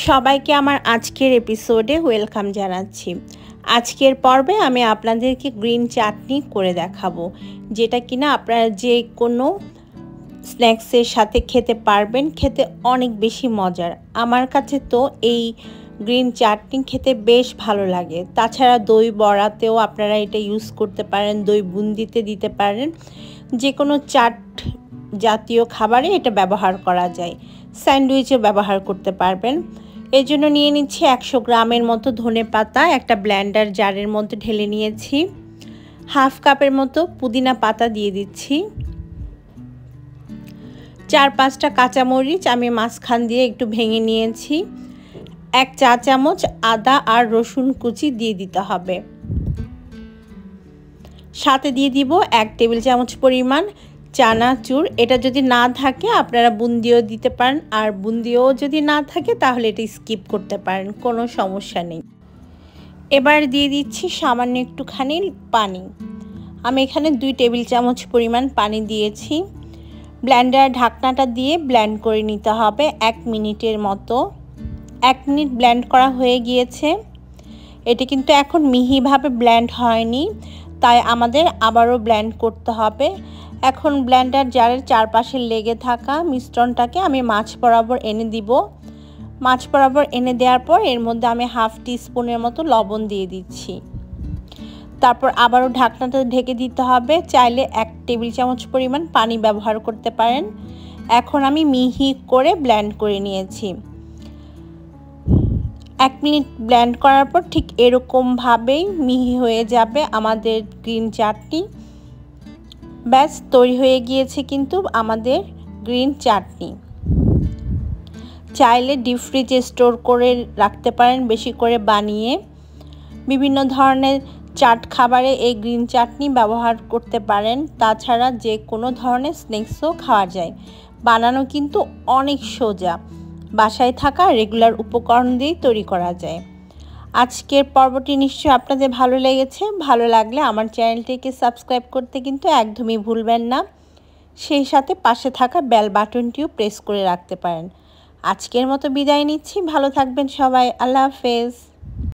সবাইকে আমার আজকের এপিসোডে ওয়েলকাম জানাচ্ছি। আজকের পর্বে আমি আপনাদেরকে গ্রিন চাটনি করে দেখাবো, যেটা কিনা আপনারা যে কোনো স্ন্যাক্সের সাথে খেতে পারবেন। খেতে অনেক বেশি মজার। আমার কাছে তো এই গ্রিন চাটনি খেতে বেশ ভালো লাগে। তাছাড়া দই বড়াতেও আপনারা এটা ইউজ করতে পারেন, দই বুন্দিতে দিতে পারেন। যে কোনো চাট জাতীয় খাবারে এটা ব্যবহার করা যায়, স্যান্ডউইচে ব্যবহার করতে পারবেন। এই জন্য নিয়ে নিচ্ছি 100 গ্রামের মতো ধনেপাতা, একটা ব্লেন্ডার জারের মধ্যে ঢেলে নিয়েছি। হাফ কাপের মতো পুদিনা পাতা দিয়ে দিচ্ছি। 4-5টা কাঁচামরিচ আমি মাঝখান দিয়ে একটু ভেঙে নিয়েছি। 1 চা চামচ আদা আর রসুন কুচি দিয়ে দিতে হবে। সাথে দিয়ে দিব 1 টেবিল চামচ পরিমাণ চানাচুর। এটা যদি না থাকে আপনারা বুন্দিও দিতে পারেন, আর বুন্দিও যদি না থাকে তাহলে এটা স্কিপ করতে পারেন, কোনো সমস্যা নেই। এবার দিয়ে দিচ্ছি সামান্য একটুখানি পানি। আমি এখানে 2 টেবিল চামচ পরিমাণ পানি দিয়েছি। ব্লেন্ডার ঢাকনাটা দিয়ে ব্লেন্ড করে নিতে হবে 1 মিনিটের মতো। 1 মিনিট ব্লেন্ড করা হয়ে গিয়েছে। এটা কিন্তু এখন মিহিভাবে ব্লেন্ড হয়নি, তাই আমাদের আবারও ব্লেন্ড করতে হবে। এখন ব্লেন্ডার জারের চারপাশে লেগে থাকা মিশ্রণটাকে আমি মাছ বরাবর এনে দিব। মাছ বরাবর এনে দেওয়ার পর এর মধ্যে আমি হাফ টিস্পুনের মতো লবণ দিয়ে দিচ্ছি। তারপর আবারও ঢাকনাটা ঢেকে দিতে হবে। চাইলে 1 টেবিল চামচ পরিমাণ পানি ব্যবহার করতে পারেন। এখন আমি মিহি করে ব্লেন্ড করে নিয়েছি। 1 মিনিট ব্লেন্ড করার পর ঠিক এরকমভাবেই মিহি হয়ে যাবে আমাদের গ্রিন চাটনি। ব্যাস তৈরি হয়ে গিয়েছে কিন্তু আমাদের গ্রিন চাটনি। চাইলে ডিপ ফ্রিজে স্টোর করে রাখতে পারেন, বেশি করে বানিয়ে। বিভিন্ন ধরনের চাট খাবারে এই গ্রিন চাটনি ব্যবহার করতে পারেন। তাছাড়া যে কোনো ধরনের স্ন্যাক্সও খাওয়া যায়। বানানো কিন্তু অনেক সোজা, বাসায় থাকা রেগুলার উপকরণ দিয়েই তৈরি করা যায়। আজকের পর্বটি নিশ্চয়ই আপনাদের ভালো লেগেছে। ভালো লাগলে আমার চ্যানেলটিকে সাবস্ক্রাইব করতে কিন্তু একদমই ভুলবেন না। সেই সাথে পাশে থাকা বেল বাটনটিও প্রেস করে রাখতে পারেন। আজকের মতো বিদায় নিচ্ছি। ভালো থাকবেন সবাই। আল্লাহ হাফেজ।